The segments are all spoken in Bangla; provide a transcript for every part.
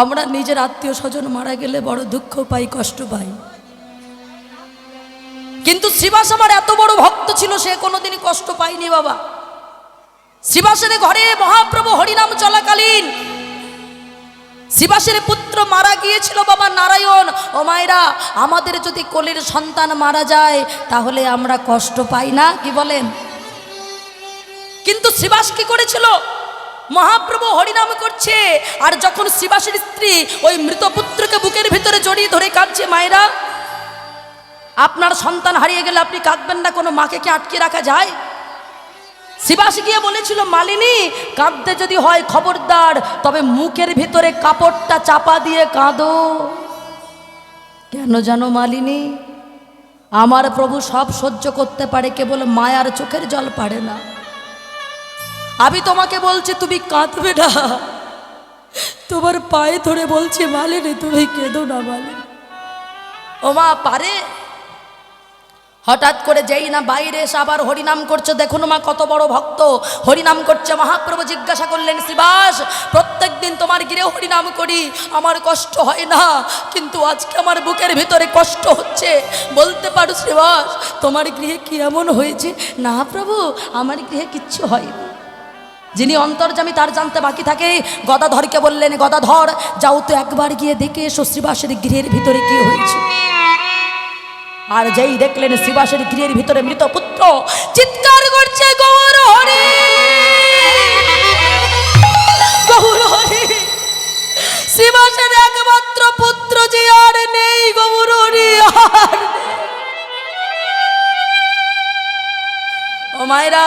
আমরা নিজের আত্মীয় স্বজন মারা গেলে বড় দুঃখ পাই, কষ্ট পাই, কিন্তু শ্রীবাস আমার এত বড় ভক্ত ছিল, সে কোনোদিনই কষ্ট পায়নি বাবা। শ্রীবাসের ঘরে মহাপ্রভু হরিনাম চলাকালীন শ্রীবাসের পুত্র মারা গিয়েছিল বাবা নারায়ণ। ও মায়েরা, আমাদের যদি কোলের সন্তান মারা যায় তাহলে আমরা কষ্ট পাই না, কি বলেন? কিন্তু শ্রীবাস কি করেছিল? মহাপ্রভু হরিনাম করছে, আর যখন শ্রীবাসের স্ত্রী ওই মৃত পুত্রকে বুকের ভিতরে জড়িয়ে ধরে কাঁদছে, মায়েরা আপনার সন্তান হারিয়ে গেলে আপনি কাঁদবেন না? কোনো মাকে কি আটকে রাখা যায়? শ্রীবাস গিয়ে বলেছিল, মালিনী কাঁদতে যদি হয় খবরদার, তবে মুখের ভিতরে কাপড়টা চাপা দিয়ে কাঁদো। কেন জানো মালিনী? আমার প্রভু সব সহ্য করতে পারে, কেবল মায়ার চোখের জল পারে না। আমি তোমাকে বলছি তুমি কাঁদবে না, তোমার পায়ে ধরে বলছি মালিনী তুমি কেঁদো না মালিনী। ও মা পারে? হঠাৎ করে যেই না বাইরে এসে আবার হরিনাম করছে, দেখুন মা কত বড় ভক্ত, হরিনাম করছে। মহাপ্রভু জিজ্ঞাসা করলেন, শ্রীবাস প্রত্যেক দিন তোমার গিরে হরিনাম করি, আমার কষ্ট হয় না, কিন্তু আজকে আমার বুকের ভিতরে কষ্ট হচ্ছে, বলতে পারো শ্রীবাস তোমার গৃহে কি এমন হয়েছে? না প্রভু, আমার গৃহে কিচ্ছু হয়নি। যিনি অন্তর্যামী তার জানতে বাকি থাকে। গদাধরকে বললেন, গদাধর যাও তো একবার গিয়ে দেখে এসো শ্রীবাসের গৃহের ভিতরে কি হয়েছে। আর যেই দেখলেন শ্রীবাসের গৃহের ভিতরে মৃত পুত্র চিৎকার করছে, গৌর হরি গৌর হরি, শ্রীবাসের একমাত্র পুত্র যে আর নেই, গৌর হরি আর নেই। ও মায়েরা,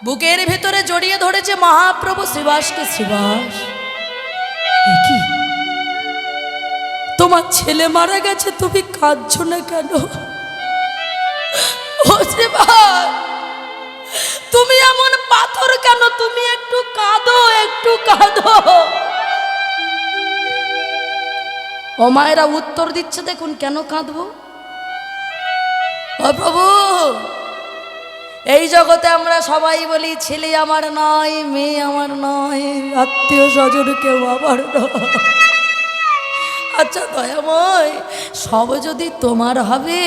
বুকের ভিতরে জড়িয়ে ধরেছে মহাপ্রভু শ্রীবাসকে। শ্রীবাস কি তোমার ছেলে মারা গেছে, তুমি কাঁদছো না কেন? ও শ্রীবাস তুমি এমন পাথর কেন? তুমি একটু কাঁদো, একটু কাঁদো। ও মায়েরা উত্তর দিচ্ছে, দেখুন কেন কাঁদবো? ও প্রভু, এই জগতে আমরা সবাই বলি ছেলে আমার নয়, মেয়ে আমার নয়, আত্মীয় স্বজন কেউ আমার নয়। আচ্ছা দয়াময়, সব যদি তোমার হবে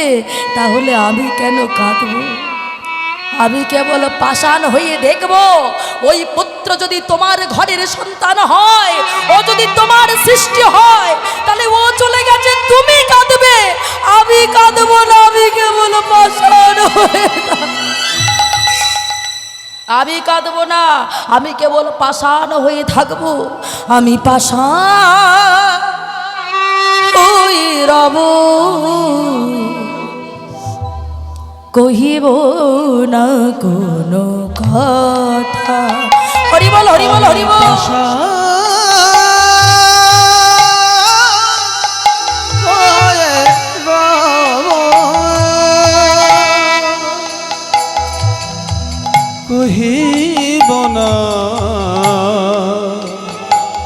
তাহলে আমি কেন কাঁদব? আমি কেবল পাষাণ হয়ে দেখব, ওই পুত্র যদি তোমার ঘরের সন্তান হয়, ও যদি তোমার সৃষ্টি হয়, তাহলে ও চলে গেছে, তুমি কাঁদবে, আমি কাঁদব না। আমি কেবল পাষাণ হয়ে আমি কাঁদব না, আমি কেবল পাষাণ হয়ে থাকবো। আমি পাষাণ ওই রব, কহিব না কোনো কথা। হরি বল, হরি বল, হরি বল। কহিব না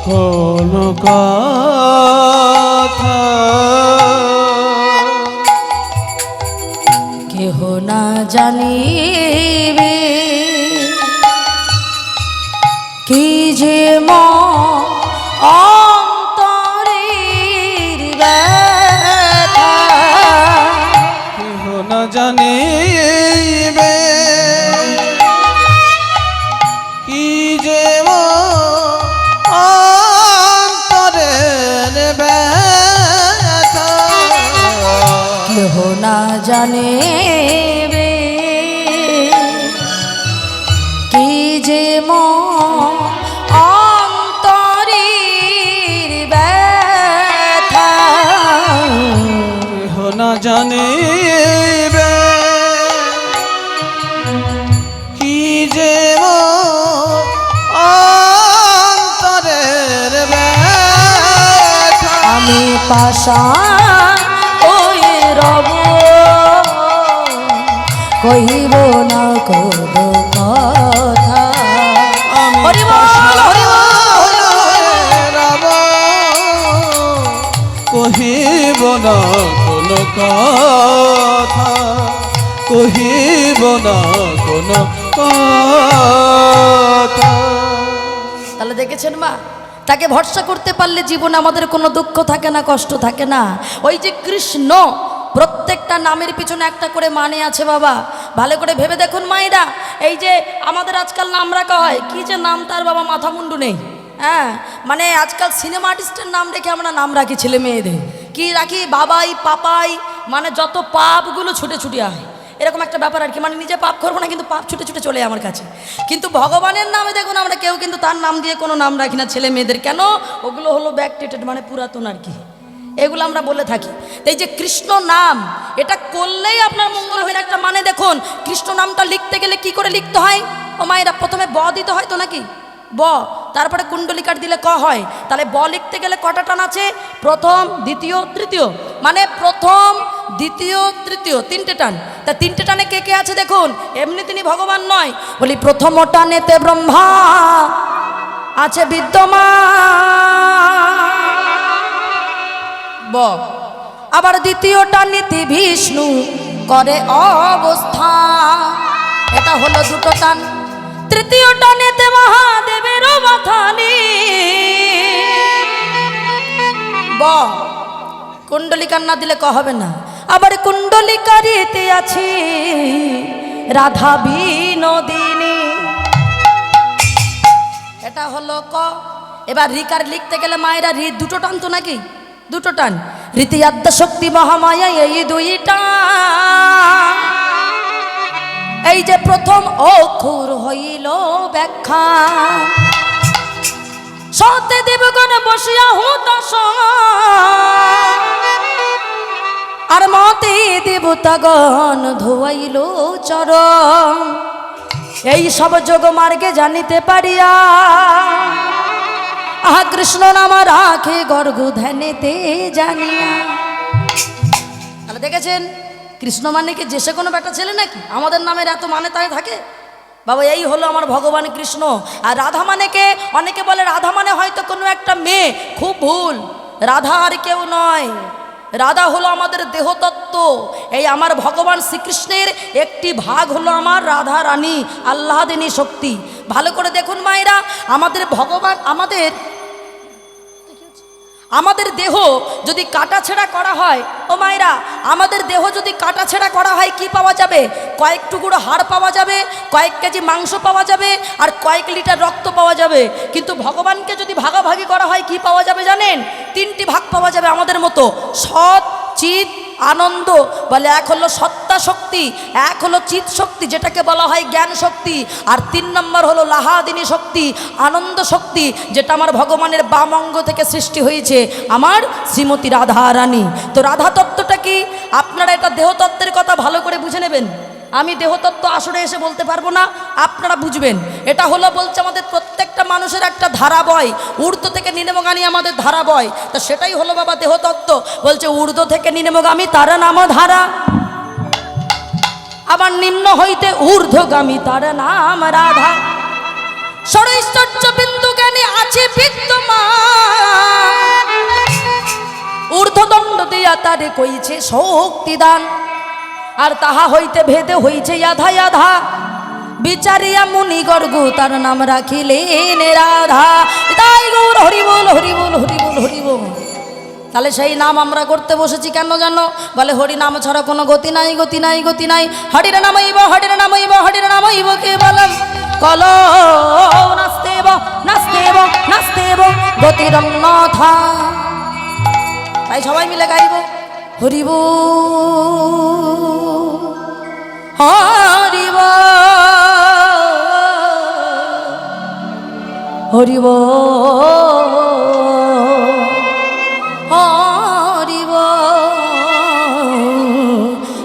কোনো কথা, কেহ না জানিবে কি যে অন্তরের ব্যথা, কেহ না জানিবে কি যে অন্তরের ব্যথা, কেহ না জানে কি যে অন্তরের ব্যথা, কেহ না জানিবে কি যে অন্তরের ব্যথা। আমি পাষাণ ওই রব, কহিব না কোনো কথা। হরি বল, হরি বল, রব, কহিব না কোনো কথা, কহিব না কোনো কথা। তাহলে দেখেছেন মা, তাকে ভরসা করতে পারলে জীবনে আমাদের কোনো দুঃখ থাকে না, কষ্ট থাকে না। ওই যে কৃষ্ণ, প্রত্যেকটা নামের পিছনে একটা করে মানে আছে বাবা, ভালো করে ভেবে দেখুন মায়েরা। এই যে আমাদের আজকাল নাম রাখা হয়, কি যে নাম তার বাবা মাথা মুন্ডু নেই। হ্যাঁ, মানে আজকাল সিনেমা আর্টিস্টের নাম রেখে আমরা নাম রাখি ছেলে মেয়েদের, কি রাখি বাবাই পাপাই, মানে যত পাপগুলো ছুটে ছুটে হয় এরকম একটা ব্যাপার আর কি। মানে নিজে পাপ করবো না, কিন্তু পাপ ছুটে ছুটে চলে আমার কাছে। কিন্তু ভগবানের নামে দেখুন আমরা কেউ কিন্তু তার নাম দিয়ে কোনো নাম রাখি না ছেলে মেয়েদের। কেন? ওগুলো হলো ব্যাকডেটেড, মানে পুরাতন আর কি, এগুলো আমরা বলে থাকি। এই যে কৃষ্ণ নাম, এটা করলেই আপনার মঙ্গল হয় একটা। মানে দেখুন, কৃষ্ণ নামটা লিখতে গেলে কি করে লিখতে হয় ও মায়েরা? প্রথমে ব দিতে হয় তো নাকি, ব, তারপরে কুণ্ডলিকার দিলে ক হয়। তাহলে ব লিখতে গেলে কটা টান আছে? প্রথম, দ্বিতীয়, তৃতীয়, মানে প্রথম, দ্বিতীয়, তৃতীয়, তিনটে টান। তা তিনটে টানে কে কে আছে দেখুন, এমনি তিনি ভগবান নয়। বলি প্রথম টানেতে ব্রহ্মা আছে বিদ্যমান, ব। আবার দ্বিতীয়টা নীতি বিষ্ণু করে অবস্থা, এটা হলো দুটো টান। তৃতীয়টা নেতে মহাদেবের মাথানি, ব। কুণ্ডলিকার না দিলে ক হবে না। আবার কুণ্ডলিকারিতে আছে রাধা বিনোদিনী, এটা হলো ক। এবার রিকার লিখতে গেলে মায়েরা রি দুটো টান তো নাকি, দুটো টান। রীতি আদ্যা শক্তি মহামায়া, এই দুইটা। এই যে প্রথম অক্ষর হইল ব্যাখ্যা, সতে দেবগণ বসিয়া হুতাশ, আর মতে দেবতাগণ ধোয়াইল চরণ। এই সব যোগ মার্গে জানিতে পারিয়া, আহা কৃষ্ণ নাম রাখে গর্গ ধ্যানেতে জানিয়া। তাহলে দেখেছেন, কৃষ্ণ মানে কি যে সে কোনো বেটা ছেলে নাকি? আমাদের নামের এত মানে তাই থাকে বাবা। এই হলো আমার ভগবান কৃষ্ণ। আর রাধা মানে কে? অনেকে বলে রাধা মানে হয়তো কোনো একটা মেয়ে, খুব ভুল। রাধা আর কেউ নয়, রাধা হলো আমাদের দেহতত্ত্ব। এই আমার ভগবান শ্রীকৃষ্ণের একটি ভাগ হলো আমার রাধা রানী, আল্লাহদিনী শক্তি। ভালো করে দেখুন মায়েরা, আমাদের ভগবান, আমাদের দেহ যদি কাটাছেঁড়া করা হয় ও মায়েরা, আমাদের দেহ যদি কাটাছেঁড়া করা হয় কি পাওয়া যাবে? কয়েক টুকরো হাড় পাওয়া যাবে, কয়েক কেজি মাংস পাওয়া যাবে, আর কয়েক লিটার রক্ত পাওয়া যাবে। কিন্তু ভগবানকে যদি ভাগাভাগি করা হয় কি পাওয়া যাবে জানেন? তিনটি ভাগ পাওয়া যাবে আমাদের মতো, সৎ, চিৎ, আনন্দ। বলে এক হলো সত্তা শক্তি, এক হলো চিৎ শক্তি যেটাকে বলা হয় জ্ঞান শক্তি, আর 3 নম্বর হলো লাহাদিনী শক্তি, আনন্দ শক্তি, যেটা আমার ভগবানের বাম অঙ্গ থেকে সৃষ্টি হয়েছে, আমার শ্রীমতী রাধা রানী। তো রাধা তত্ত্বটা কি? আপনারা এটা দেহতত্ত্বের কথা ভালো করে বুঝে নেবেন। আমি দেহতত্ত্ব আসরে এসে বলতে পারবো না, আপনারা বুঝবেন। এটা হলো বলছে আমাদের প্রত্যেকটা মানুষের একটা ধারা বয়, ঊর্ধ্ব থেকে নিম্নগামী আমাদের ধারা বয়। তা সেটাই হলো বাবা দেহতত্ত্ব। বলছে ঊর্ধ্ব থেকে নিম্নগামী তার নাম ধারা, আবার নিম্ন হইতে ঊর্ধ্বগামী তার নাম রাধা। ষড়ৈশ্বর্য বিন্দু জ্ঞানী আছে বিদ্যমান, ঊর্ধ্বদণ্ড দিয়া তারে কইছে শক্তিদান। আর তাহা হইতে ভেদে হইছে আধা আধা, বিচারিয়া মুনি গর্গ তার নাম রাখিলেন রাধা। তাই গৌর হরি বল, হরি বল, হরি বল, হরি বল। তাহলে সেই নাম আমরা করতে বসেছি কেন জানো? বলে হরি নাম ছাড়া কোনো গতি নাই, গতি নাই, গতি নাই। হরির নামইব, হরির নামইব, হরির নামইব কেবলম কল নাস্তেব, নাস্তেব, নাস্তেব গতির অন্যথা। তাই সবাই মিলে গাইব হরি বল, হরি বল, হরি বল, হরি বল।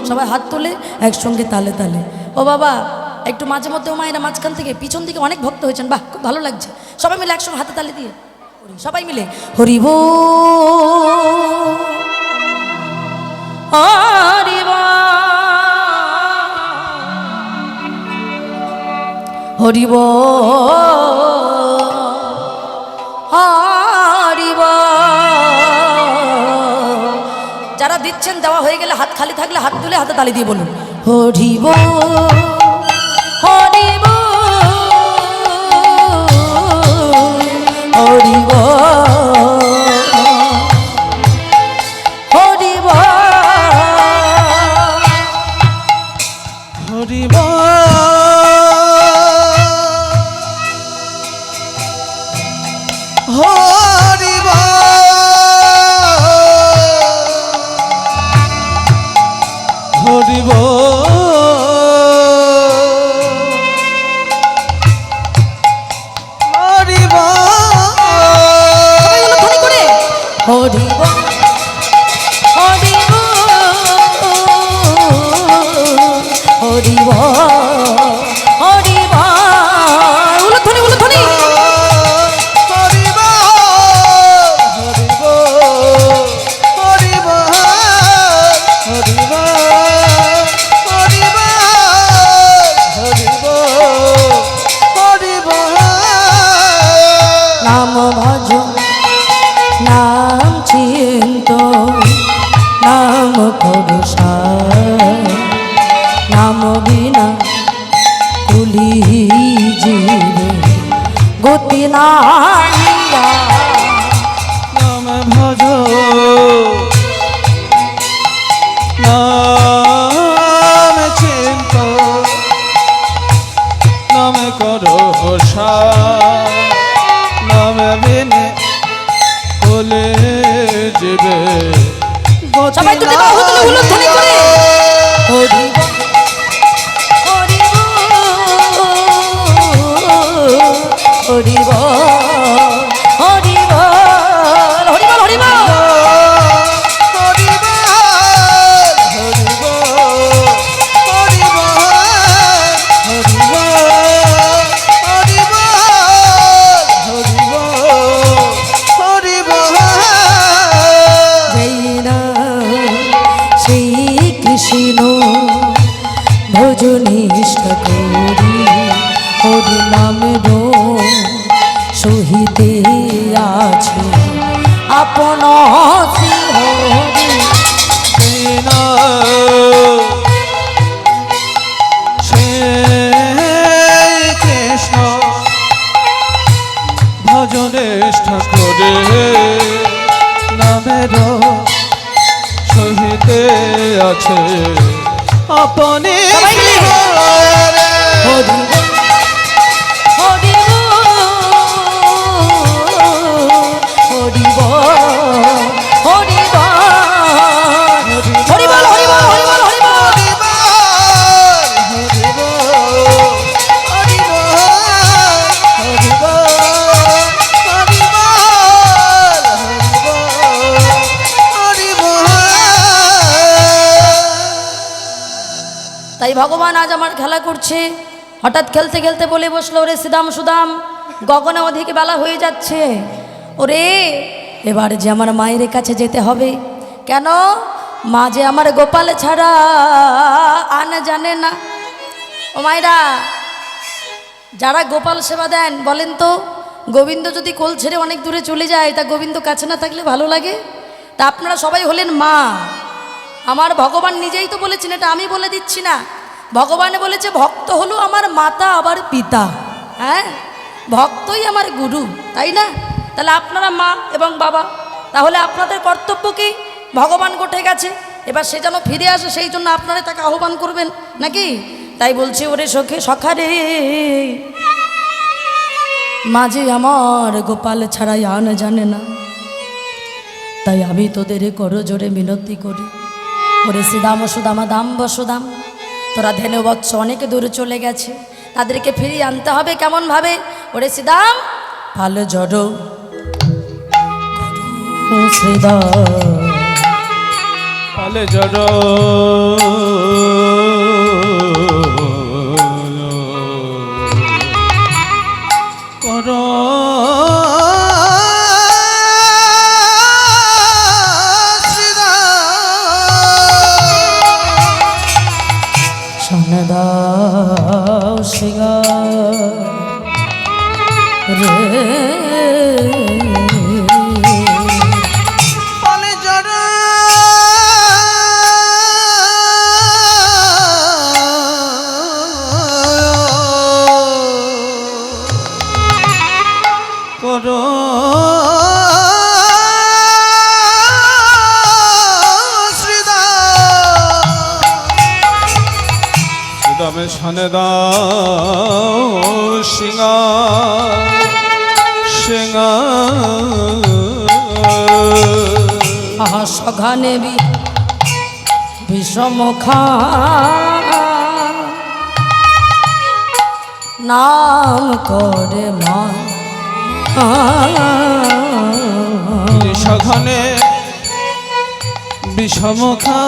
সবাই হাত তুলে একসঙ্গে তালে তালে। ও বাবা, একটু মাঝে মধ্যে ও মায়েরা মাঝখান থেকে পিছন দিকে অনেক ভক্ত হয়েছেন, বাহ খুব ভালো লাগছে। সবাই মিলে একসঙ্গে হাতে তালে দিয়ে সবাই মিলে হরি বল, হরি বল, হরি বল, হরি বল। যারা দিচ্ছেন দেওয়া হয়ে গেলে হাত খালি থাকলে হাত তুলে হাতে তালি দিয়ে বলুন হরি বল, হরি বল, হরি বল। হরিব হরিব সবাই উলুধ্বনি করে হরিব হরিব হরিব হরিব উলুধ্বনি উলুধ্বনি হরিব হরিব হরিব হরিব হরিব হরিব হরিব নাম ভজ নাম চিন্ত নাম করুষা নাম বিনা কুলি জীবে গতি নাহিয়া নাম ভজ নাম চিন্ত নাম করো নাম বিনে বলে যাবে সবাই দুটি বাহু তুলে উলুধ্বনি করে হরিব হরিব হরিব হরিব হরিব হরিব কৃষ্ণ ভজনিষ্ঠ করি হরি নামের সহিতে আছে আপন শ্রী কৃষ্ণ ভজনিষ্ঠ করে নামের সহিতে আছে আপনি হরিব হরিব হরিব হরিব হরিব হরিব হরিব তাই ভগবান আজ আমার খেলা করছে। হঠাৎ খেলতে খেলতে বলে বসলো, ওরে শ্রীদাম সুদাম, গগনে অধিক বেলা হয়ে যাচ্ছে, ওরে এবার যে আমার মায়ের কাছে যেতে হবে। কেন? মা যে আমার গোপাল ছাড়া আন জানে না। ও মায়েরা, যারা গোপাল সেবা দেন বলেন তো, গোবিন্দ যদি কোল ছেড়ে অনেক দূরে চলে যায়, তা গোবিন্দ কাছে না থাকলে ভালো লাগে? তা আপনারা সবাই হলেন মা। আমার ভগবান নিজেই তো বলেছেন, এটা আমি বলে দিচ্ছি না, ভগবান বলেছে ভক্ত হলো আমার মাতা আবার পিতা। হ্যাঁ, ভক্তই আমার গুরু, তাই না? তাহলে আপনারা মা এবং বাবা, তাহলে আপনাদের কর্তব্য কি? ভগবান কোঠে গেছে, এবার সে যেন ফিরে আসে, সেই জন্য আপনারা তাকে আহ্বান করবেন নাকি? তাই বলছি, ওরে সখে সখারে, মাঝে আমার গোপাল ছাড়াই আন জানে না, তাই আমি তোদের করো জোরে মিনতি করি, ওরে শ্রীদাম সুদামা দাম বসুদাম, তোরা ধেনু বৎস অনেক দূরে চলে গেছে, তাদেরকে ফিরিয়ে আনতে হবে। কেমন ভাবে? ওরে শ্রীদাম ভালো জড়ো শ্রীদাম পালে জড় কর সনদাও শিগা রে পালে জড় কর শ্রীদামে সানে দাও সিংহা সিংহা আহা সঘানে বি বিষমখা নাম করে মা সঘনে বিষমখা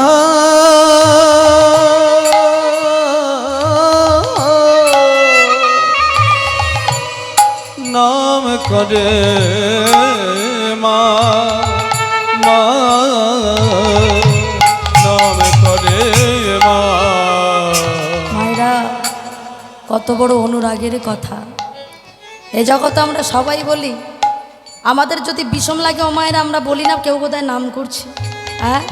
নাম করে মা মা নাম করে মা। মায়েরা কত বড় অনুরাগের কথা। এ জগতে আমরা সবাই বলি, আমাদের যদি বিষম লাগে ও মায়েরা আমরা বলি না কেউ বোধহয় নাম করছে। হ্যাঁ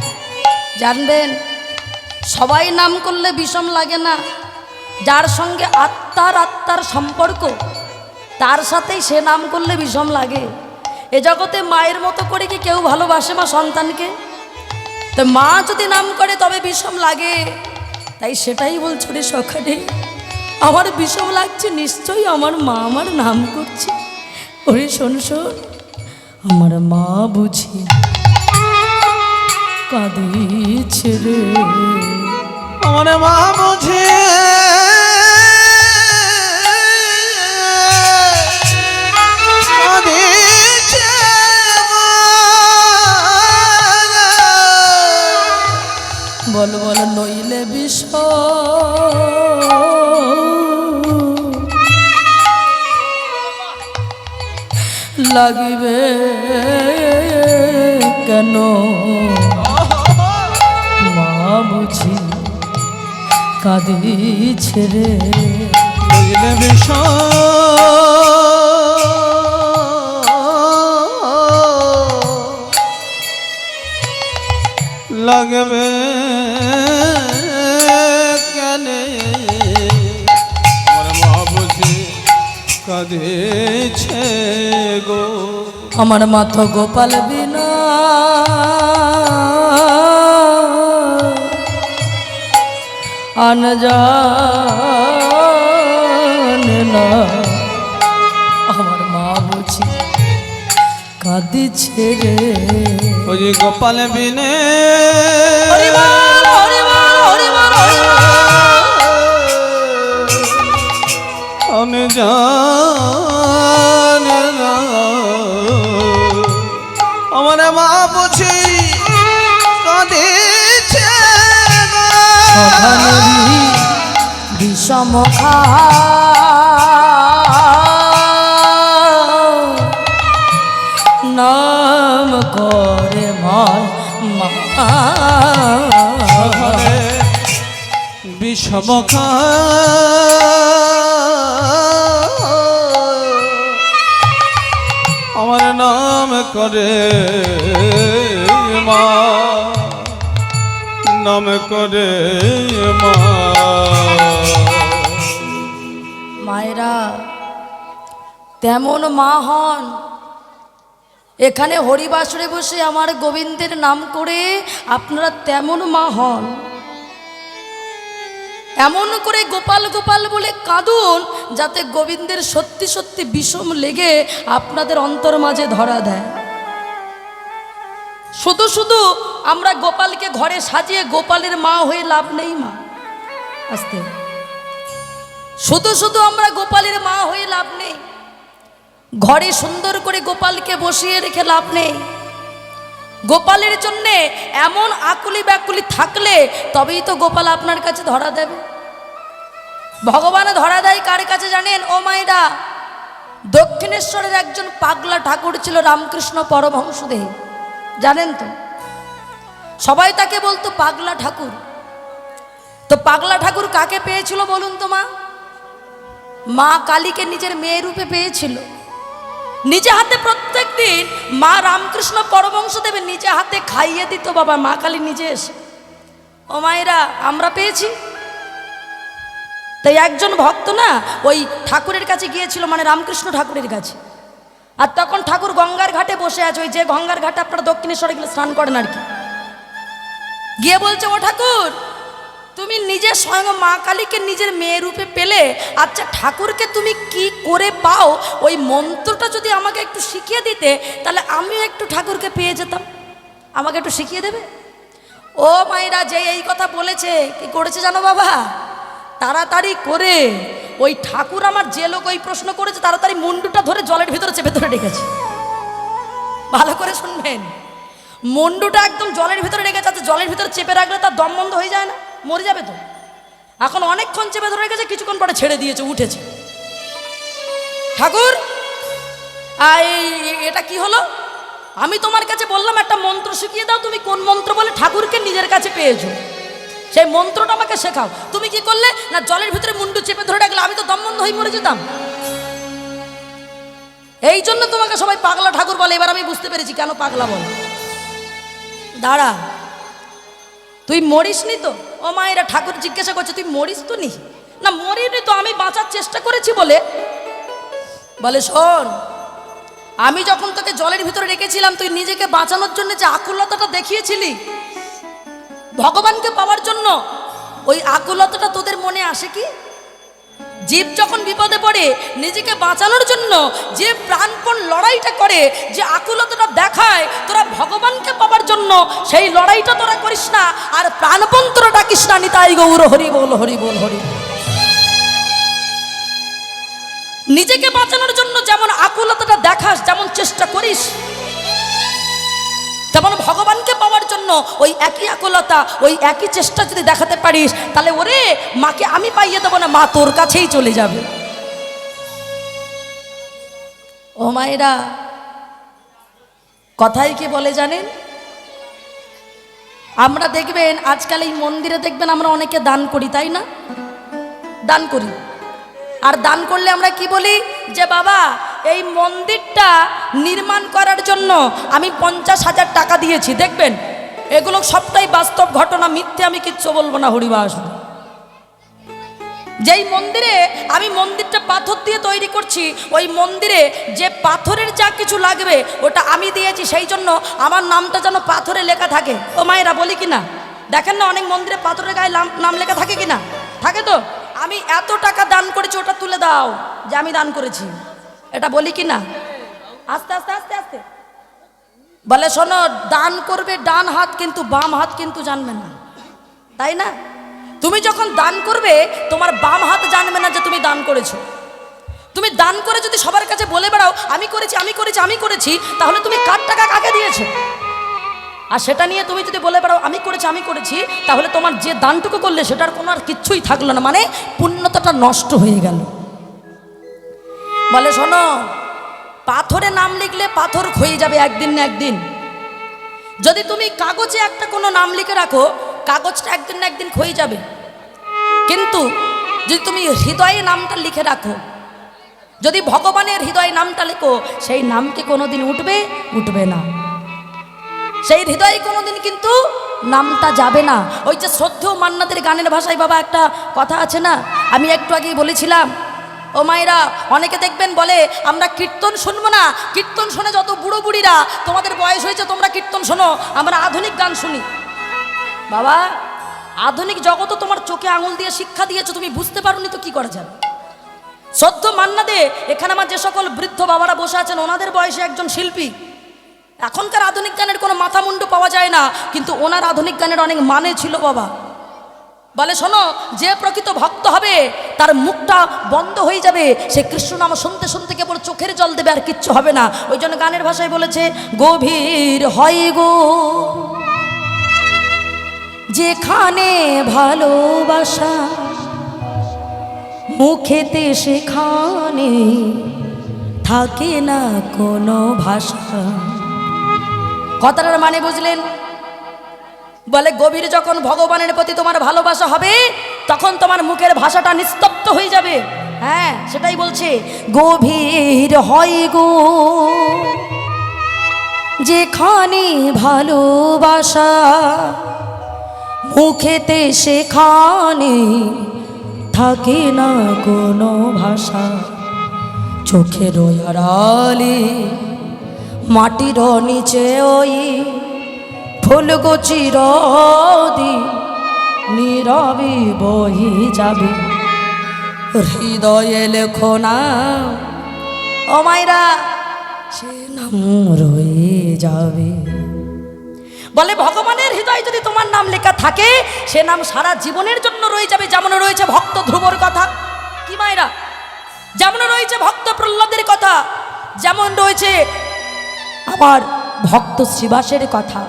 জানবেন, সবাই নাম করলে বিষম লাগে না, যার সঙ্গে আত্মার সম্পর্ক তার সাথেই সে নাম করলে বিষম লাগে। এ জগতে মায়ের মতো করে কি কেউ ভালোবাসে মা সন্তানকে? তো মা যদি নাম করে তবে বিষম লাগে। তাই সেটাই বলছো রে সখানে, আমার বিষম লাগছে, নিশ্চয়ই আমার মা আমার নাম করছে। ওরে শোন শোন, আমার মা বুঝি কাঁদিছে রে, আমার মা বুঝে কাঁদিছে বল বল নইলে বিষ লাগিবে কেন, মা বুঝি কাঁদিছে রে। বুঝলে বিষ লাগবে কেন, আমার মা বুঝি কাঁদিছে গো। আমার মা তো গোপাল বিনা আনজানে না, আমার মা বুঝি কাঁদিছে রে। ওই গোপাল বিনে আমি জানি না, আমার মা বুঝি কাঁদিছে বিষমখা নাম করে মার মা বিষমখা আমার নাম করে মা নাম করে মা। মায়েরা তেমন মা হন, এখানে হরিবাসরে বসে আমার গোবিন্দের নাম করে আপনারা তেমন মা হন। এমন করে গোপাল গোপাল বলে কাঁদুন যাতে গোবিন্দের সত্যি সত্যি বিষম লেগে আপনাদের অন্তর মাঝে ধরা দেয়। শুধু শুধু আমরা গোপালকে ঘরে সাজিয়ে গোপালের মা হয়ে লাভ নেই মা, আস্তে। শুধু শুধু আমরা গোপালের মা হয়ে লাভ নেই, ঘরে সুন্দর করে গোপালকে বসিয়ে রেখে লাভ নেই। গোপালের জন্যে এমন আকুলি ব্যাকুলি থাকলে তবেই তো গোপাল আপনার কাছে ধরা দেবে। ভগবান ধরা দেয় কার কাছে জানেন ও মায়েরা? দক্ষিণেশ্বরের একজন পাগলা ঠাকুর ছিল রামকৃষ্ণ পরমহংসদেব, জানেন তো? সবাই তাকে বলতো পাগলা ঠাকুর। তো পাগলা ঠাকুর কাকে পেয়েছিল বলুন তো মা? মা কালীকে নিজের মেয়ে রূপে পেয়েছিল। নিজে হাতে প্রত্যেক দিন মা রামকৃষ্ণ পরমহংসদেব নিজে হাতে খাইয়ে দিত বাবা মা কালী নিজে এসে। ও মায়েরা আমরা পেয়েছি। তাই একজন ভক্ত না ওই ঠাকুরের কাছে গিয়েছিল, মানে রামকৃষ্ণ ঠাকুরের কাছে। আর তখন ঠাকুর গঙ্গার ঘাটে বসে আছে, ওই যে গঙ্গার ঘাটে আপনারা দক্ষিণেশ্বরে গেলে স্নান করেন আর কি। গিয়ে বলছে ও ঠাকুর, তুমি নিজে স্বয়ং মা কালীকে নিজের মেয়ে রূপে পেলে, আচ্ছা ঠাকুরকে তুমি কি করে পাও ওই মন্ত্রটা যদি আমাকে একটু শিখিয়ে দিতে তাহলে আমিও একটু ঠাকুরকে পেয়ে যেতাম, আমাকে একটু শিখিয়ে দেবে? ও মায়েরা, যে এই কথা বলেছে কি করেছে জানো বাবা? তাড়াতাড়ি করে ওই ঠাকুর আমার যে লোক ওই প্রশ্ন করেছে তাড়াতাড়ি মুন্ডুটা ধরে জলের ভিতরে চেপে ধরে রেখেছে। ভালো করে শুনবেন, মুন্ডুটা একদম জলের ভিতরে রেখেছে। আচ্ছা, জলের ভিতরে চেপে রাখলে তার দম বন্ধ হয়ে যায় না? মরে যাবে তো। এখন অনেকক্ষণ চেপে ধরে রেখেছে, কিছুক্ষণ পরে ছেড়ে দিয়েছে, উঠেছে। ঠাকুর, এটা কি হলো? আমি তোমার কাছে বললাম একটা মন্ত্র শিখিয়ে দাও, তুমি কোন মন্ত্র বলে ঠাকুরকে নিজের কাছে পেয়েছো, সেই মন্ত্রটা আমাকে শেখাও। তুমি কি করলে না, জলের ভিতরে মুন্ডু চেপে ধরে রাখলে, আমি তো দম বন্ধ হয়ে মরে যেতাম। এই জন্য তোমাকে সবাই পাগলা ঠাকুর বলে। এবার আমি বুঝতে পেরেছি কেন পাগলা বলে। দাঁড়া, তুই মরিস নি তো? ও মায়েরা, ঠাকুর জিজ্ঞাসা করছে তুই মরিস তো নি? না, মরিনি তো, আমি বাঁচার চেষ্টা করেছি বলে। বলে শোন, আমি যখন তোকে জলের ভিতরে রেখেছিলাম, তুই নিজেকে বাঁচানোর জন্য যে আকুলতাটা দেখিয়েছিলি ভগবানকে পাওয়ার জন্য, ওই আকুলতাটা তোদের মনে আসে কি? জীব যখন বিপদে পড়ে নিজেকে বাঁচানোর জন্য যে প্রাণপণ লড়াইটা করে, যে আকুলতাটা দেখায় তোরা ভগবানকে পাওয়ার জন্য, সেই লড়াইটা তোরা করিস না, আর প্রাণপণ তোরা ডাকিস না নিতাই গৌর হরি বল, হরি বল, হরি। নিজেকে বাঁচানোর জন্য যেমন আকুলতাটা দেখাস, যেমন চেষ্টা করিস, তেমন ভগবানকে পাওয়ার জন্য ওই একই আকুলতা, ওই একই চেষ্টা যদি দেখাতে পারিস, তাহলে ওরে মাকে আমি পাইয়ে দেবো না, মা তোর কাছেই চলে যাবে। ও মায়েরা, কথাই কি বলে জানেন? আমরা দেখবেন আজকাল এই মন্দিরে দেখবেন আমরা অনেকে দান করি, তাই না? দান করি। আর দান করলে আমরা কি বলি? যে বাবা, এই মন্দিরটা নির্মাণ করার জন্য আমি 50,000 টাকা দিয়েছি। দেখবেন এগুলো সবটাই বাস্তব ঘটনা, মিথ্যে আমি কিচ্ছু বলবো না। হরিবাস। যেই মন্দিরে আমি মন্দিরটা পাথর দিয়ে তৈরি করছি, ওই মন্দিরে যে পাথরের যা কিছু লাগবে ওটা আমি দিয়েছি, সেই জন্য আমার নামটা যেন পাথরে লেখা থাকে। ও মায়েরা, বলি কিনা? দেখেন না অনেক মন্দিরে পাথরের গায়ে নাম লেখা থাকে কিনা? থাকে তো। আমি এত টাকা দান করেছি, ওটা তুলে দাও যে আমি দান করেছি, এটা বলি কি না? আস্তে আস্তে আস্তে আস্তে বলে শোনো, দান করবে ডান হাত, কিন্তু বাম হাত কিন্তু জানবে না, তাই না? তুমি যখন দান করবে তোমার বাম হাত জানবে না যে তুমি দান করেছো। তুমি দান করে যদি সবার কাছে বলে বেড়াও আমি করেছি, আমি করেছি, আমি করেছি, তাহলে তুমি কার টাকা কাকে দিয়েছো? আর সেটা নিয়ে তুমি যদি বলে বেড়াও আমি করেছি, আমি করেছি, তাহলে তোমার যে দানটুকু করলে সেটার কোনো আর কিচ্ছুই থাকলো না, মানে পুণ্যতাটা নষ্ট হয়ে গেল। বলে শোনো, পাথরে নাম লিখলে পাথর ক্ষয়ে যাবে একদিন না একদিন। যদি তুমি কাগজে একটা কোনো নাম লিখে রাখো, কাগজটা একদিন না একদিন ক্ষয়ে যাবে। কিন্তু যদি তুমি হৃদয়ে নামটা লিখে রাখো, যদি ভগবানের হৃদয়ে নামটা লেখো, সেই নামকে কোনোদিন উঠবে? উঠবে না। সেই হৃদয়ে কোনোদিন কিন্তু নামটা যাবে না। ওই যে শ্রদ্ধেয় মান্নাদের গানের ভাষায় বাবা একটা কথা আছে না, আমি একটু আগেই বলেছিলাম। ও মায়েরা, অনেকে দেখবেন বলে আমরা কীর্তন শুনবো না, কীর্তন শুনে যত বুড়ো বুড়িরা তোমাদের বয়স হয়েছে তোমরা কীর্তন শোনো, আমরা আধুনিক গান শুনি। বাবা, আধুনিক জগৎ তোমার চোখে আঙুল দিয়ে শিক্ষা দিয়েছো, তুমি বুঝতে পারোনি তো কি করা যাবে? শ্রদ্ধেয় মান্নাদে, এখানে আমার যে সকল বৃদ্ধ বাবারা বসে আছেন, ওনাদের বয়সে একজন শিল্পী। এখনকার আধুনিক গানের কোনো মাথা মুন্ডু পাওয়া যায় না, কিন্তু ওনার আধুনিক গানের অনেক মানে ছিল বাবা। বলে শোনো, যে প্রকৃত ভক্ত হবে তার মুখটা বন্ধ হয়ে যাবে, সে কৃষ্ণ নাম শুনতে শুনতে কেবল চোখের জল দেবে, আর কিচ্ছু হবে না। ওই জন্য গানের ভাষায় বলেছে, গভীর হয় গো যেখানে ভালোবাসা, মুখেতে সেখানে থাকে না কোনো ভাষা। কথাটার মানে বুঝলেন? বলে গভীর যখন ভগবানের প্রতি তোমার ভালোবাসা হবে, তখন তোমার মুখের ভাষাটা নিস্তব্ধ হয়ে যাবে। হ্যাঁ, সেটাই বলছে, গভীর হয় গো যেখানে ভালোবাসা, মুখেতে সেখানে থাকে না কোনো ভাষা। চোখের আড়ালে মাটির নিচে ওই ফুলগোচির নীরবে বহি যাবে, হৃদয়ে লেখো না ও মায়েরা, সে নাম রয়ে যাবে। বলে ভগবানের হৃদয়ে যদি তোমার নাম লেখা থাকে সে নাম সারা জীবনের জন্য রয়ে যাবে। যেমন রয়েছে ভক্ত ধ্রুবর কথা, কি মায়েরা, যেমন রয়েছে ভক্ত প্রহ্লাদের কথা, যেমন রয়েছে আমার ভক্ত শ্রীবাসের কথা।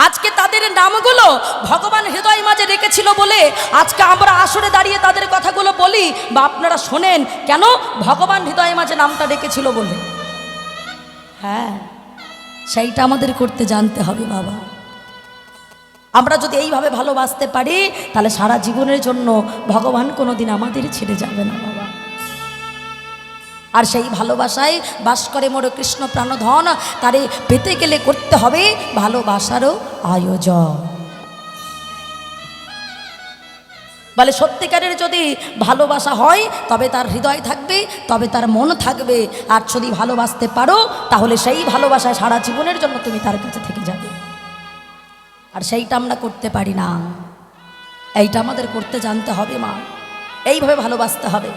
আজকে তাদের নামগুলো ভগবান হৃদয় মাঝে রেখেছিল বলে আজকে আমরা আসরে দাঁড়িয়ে তাদের কথাগুলো বলি বা আপনারা শোনেন। কেন? ভগবান হৃদয় মাঝে নামটা রেখেছিল বলে। হ্যাঁ, সেইটা আমাদের করতে জানতে হবে বাবা। আমরা যদি এইভাবে ভালোবাসতে পারি তাহলে সারা জীবনের জন্য ভগবান কোনোদিন আমাদের ছেড়ে যাবে না বাবা। আর সেই ভালোবাসায় বাস করে মোর কৃষ্ণ প্রাণধন, তারে পেতে গেলে করতে হবে ভালোবাসারও আয়োজন। বলে সত্যিকারের যদি ভালোবাসা হয় তবে তার হৃদয় থাকবে, তবে তার মন থাকবে। আর যদি ভালোবাসতে পারো তাহলে সেই ভালোবাসায় সারা জীবনের জন্য তুমি তার কাছে থেকে যাবে। আর সেইটা আমরা করতে পারি না, এইটা আমাদের করতে জানতে হবে মা। এইভাবে ভালোবাসতে হবে।